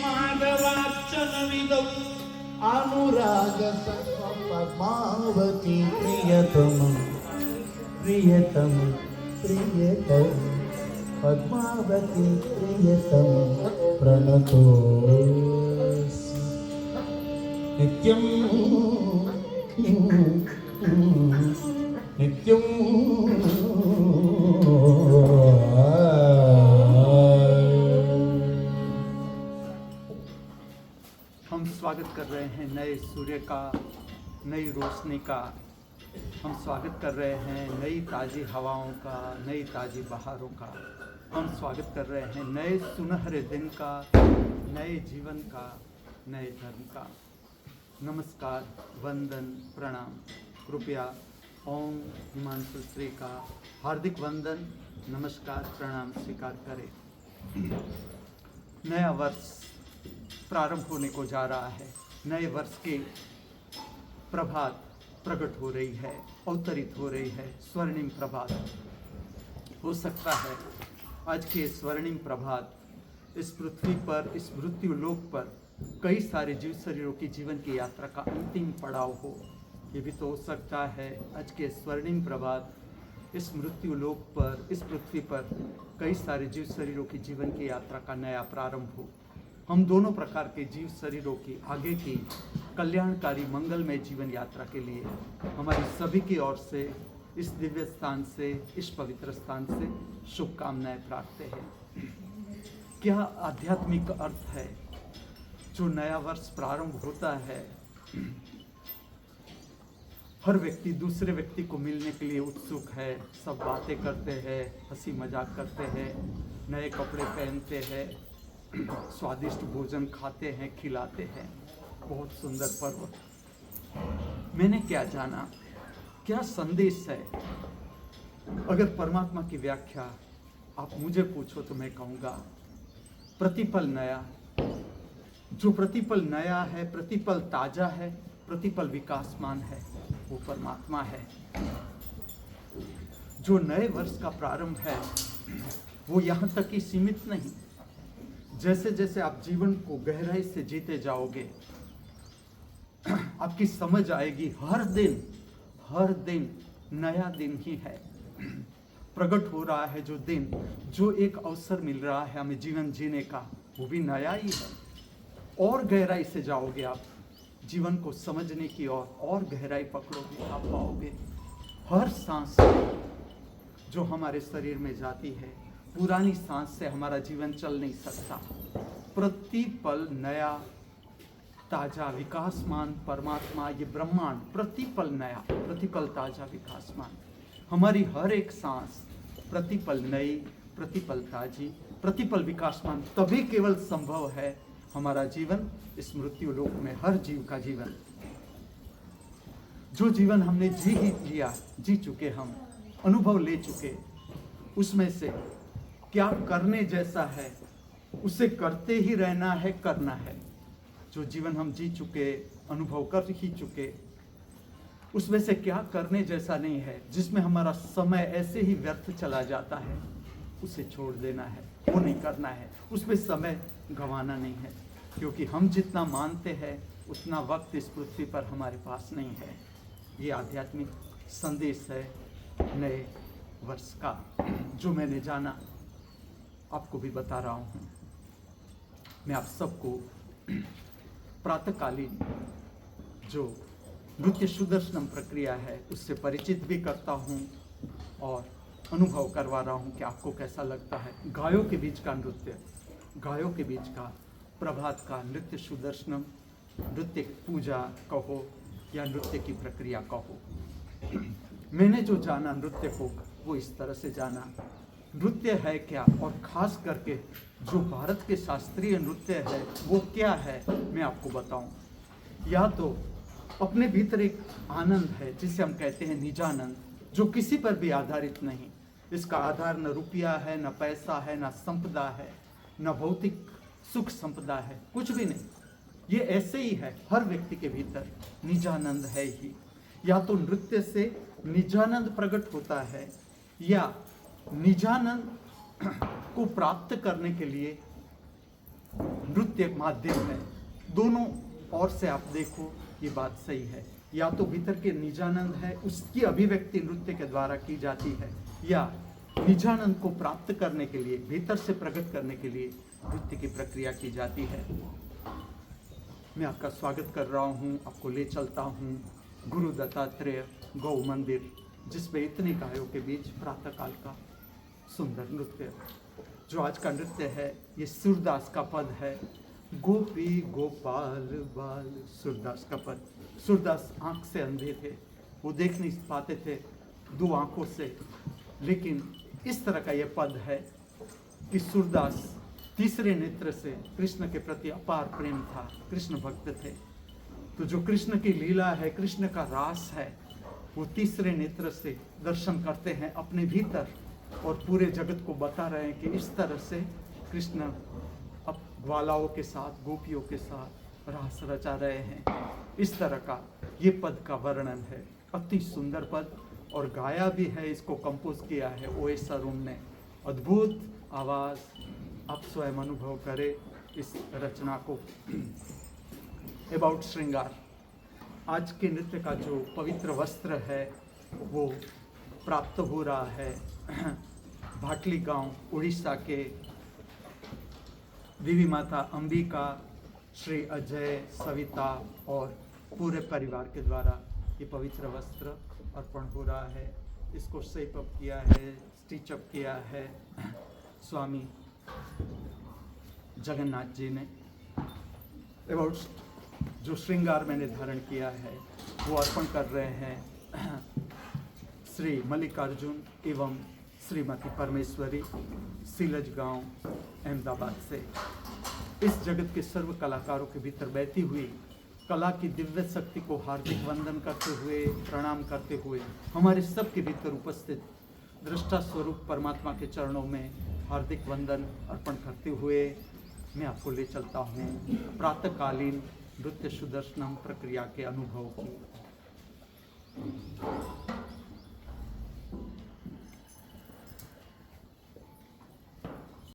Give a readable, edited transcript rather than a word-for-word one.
माधवाच्चनविदौ अनुराग पद्मावती प्रियतम प्रियतम प्रियतम पद्मावती प्रियतम प्रणतोऽस्मि नित्यं नित्यं हम स्वागत कर रहे हैं नए सूर्य का, नई रोशनी का। हम स्वागत कर रहे हैं नई ताज़ी हवाओं का, नई ताज़ी बहारों का। हम स्वागत कर रहे हैं नए सुनहरे दिन का, नए जीवन का, नए धर्म का। नमस्कार, वंदन, प्रणाम। कृपया ओम हिमांशु श्री का हार्दिक वंदन, नमस्कार, प्रणाम स्वीकार करें। नया वर्ष प्रारंभ होने को जा रहा है। नए वर्ष के प्रभात प्रकट हो रही है, अवतरित हो रही है। स्वर्णिम प्रभात हो सकता है आज के स्वर्णिम प्रभात इस पृथ्वी पर, इस मृत्यु लोक पर कई सारे जीव शरीरों की जीवन की यात्रा का अंतिम पड़ाव हो। ये भी तो हो सकता है आज के स्वर्णिम प्रभात इस मृत्यु लोक पर, इस पृथ्वी पर कई सारे जीव शरीरों की जीवन की यात्रा का नया प्रारंभ हो। हम दोनों प्रकार के जीव शरीरों की आगे की कल्याणकारी मंगलमय जीवन यात्रा के लिए हमारी सभी की ओर से इस दिव्य स्थान से, इस पवित्र स्थान से शुभकामनाएं प्रार्थते हैं। क्या आध्यात्मिक अर्थ है जो नया वर्ष प्रारंभ होता है? हर व्यक्ति दूसरे व्यक्ति को मिलने के लिए उत्सुक है। सब बातें करते हैं, हंसी मजाक करते हैं, नए कपड़े पहनते हैं, स्वादिष्ट भोजन खाते हैं, खिलाते हैं। बहुत सुंदर पर्व। मैंने क्या जाना, क्या संदेश है? अगर परमात्मा की व्याख्या आप मुझे पूछो तो मैं कहूँगा प्रतिपल नया। जो प्रतिपल नया है, प्रतिपल ताजा है, प्रतिपल विकासमान है, वो परमात्मा है। जो नए वर्ष का प्रारंभ है वो यहाँ तक ही सीमित नहीं। जैसे जैसे आप जीवन को गहराई से जीते जाओगे आपकी समझ आएगी हर दिन नया दिन ही है। प्रकट हो रहा है जो दिन, जो एक अवसर मिल रहा है हमें जीवन जीने का, वो भी नया ही है। और गहराई से जाओगे आप जीवन को समझने की और गहराई पकड़ोगे, आप पाओगे हर सांस जो हमारे शरीर में जाती है, पुरानी सांस से हमारा जीवन चल नहीं सकता। प्रतिपल नया, ताजा, विकासमान परमात्मा, ये ब्रह्मांड प्रतिपल नया, प्रतिपल ताजा, विकासमान। हमारी हर एक सांस प्रतिपल नई, प्रतिपल ताजी, प्रतिपल विकासमान। तभी केवल संभव है हमारा जीवन इस मृत्यु लोक में, हर जीव का जीवन। जो जीवन हमने जी चुके, हम अनुभव ले चुके, उसमें से क्या करने जैसा है उसे करते ही रहना है, करना है। जो जीवन हम जी चुके, अनुभव कर ही चुके, उसमें से क्या करने जैसा नहीं है, जिसमें हमारा समय ऐसे ही व्यर्थ चला जाता है, उसे छोड़ देना है, वो नहीं करना है। उसमें समय गंवाना नहीं है, क्योंकि हम जितना मानते हैं उतना वक्त इस पृथ्वी पर हमारे पास नहीं है। ये आध्यात्मिक संदेश है नए वर्ष का, जो मैंने जाना आपको भी बता रहा हूँ। मैं आप सबको प्रातःकालीन जो नृत्य सुदर्शनम प्रक्रिया है उससे परिचित भी करता हूँ और अनुभव करवा रहा हूँ कि आपको कैसा लगता है। गायों के बीच का नृत्य, गायों के बीच का प्रभात का नृत्य सुदर्शनम, नृत्य पूजा कहो या नृत्य की प्रक्रिया कहो। मैंने जो जाना नृत्य को, वो इस तरह से जाना। नृत्य है क्या, और खास करके जो भारत के शास्त्रीय नृत्य है वो क्या है, मैं आपको बताऊं। या तो अपने भीतर एक आनंद है जिसे हम कहते हैं निजानंद, जो किसी पर भी आधारित नहीं। इसका आधार न रुपया है, न पैसा है, न संपदा है, न भौतिक सुख संपदा है, कुछ भी नहीं। ये ऐसे ही है, हर व्यक्ति के भीतर निजानंद है ही। या तो नृत्य से निजानंद प्रकट होता है, या निजानंद को प्राप्त करने के लिए नृत्य माध्यम है। दोनों ओर से आप देखो, ये बात सही है। या तो भीतर के निजानंद है, उसकी अभिव्यक्ति नृत्य के द्वारा की जाती है, या निजानंद को प्राप्त करने के लिए, भीतर से प्रकट करने के लिए नृत्य की प्रक्रिया की जाती है। मैं आपका स्वागत कर रहा हूँ, आपको ले चलता हूँ गुरु दत्तात्रेय गौ मंदिर, जिसमें इतने गायों के बीच प्रातःकाल का सुंदर नृत्य। जो आज का नृत्य है, ये सूरदास का पद है। गोपी गोपाल बाल, सूरदास का पद। सूरदास आंख से अंधे थे, वो देख नहीं पाते थे 2 आंखों से, लेकिन इस तरह का ये पद है कि सूरदास तीसरे नेत्र से कृष्ण के प्रति अपार प्रेम था, कृष्ण भक्त थे। तो जो कृष्ण की लीला है, कृष्ण का रास है, वो तीसरे नेत्र से दर्शन करते हैं अपने भीतर, और पूरे जगत को बता रहे हैं कि इस तरह से कृष्ण अब ग्वालाओं के साथ, गोपियों के साथ रास रचा रहे हैं। इस तरह का ये पद का वर्णन है। अति सुंदर पद, और गाया भी है, इसको कंपोज किया है OS अरुण ने। अद्भुत आवाज़, आप स्वयं अनुभव करें इस रचना को। अबाउट श्रृंगार, आज के नृत्य का जो पवित्र वस्त्र है वो प्राप्त हो रहा है भाटली गांव उड़ीसा के देवी माता अंबिका, श्री अजय, सविता और पूरे परिवार के द्वारा ये पवित्र वस्त्र अर्पण हो रहा है। इसको शेप अप किया है, स्टिच अप किया है स्वामी जगन्नाथ जी ने। अबाउट जो श्रृंगार मैंने धारण किया है वो अर्पण कर रहे हैं श्री मल्लिकार्जुन एवं श्रीमती परमेश्वरी, सीलज गांव, अहमदाबाद से। इस जगत के सर्व कलाकारों के भीतर बहती हुई कला की दिव्य शक्ति को हार्दिक वंदन करते हुए, प्रणाम करते हुए, हमारे सबके भीतर उपस्थित दृष्टा स्वरूप परमात्मा के चरणों में हार्दिक वंदन अर्पण करते हुए मैं आपको ले चलता हूँ प्रातःकालीन नृत्य सुदर्शनम प्रक्रिया के अनुभव की।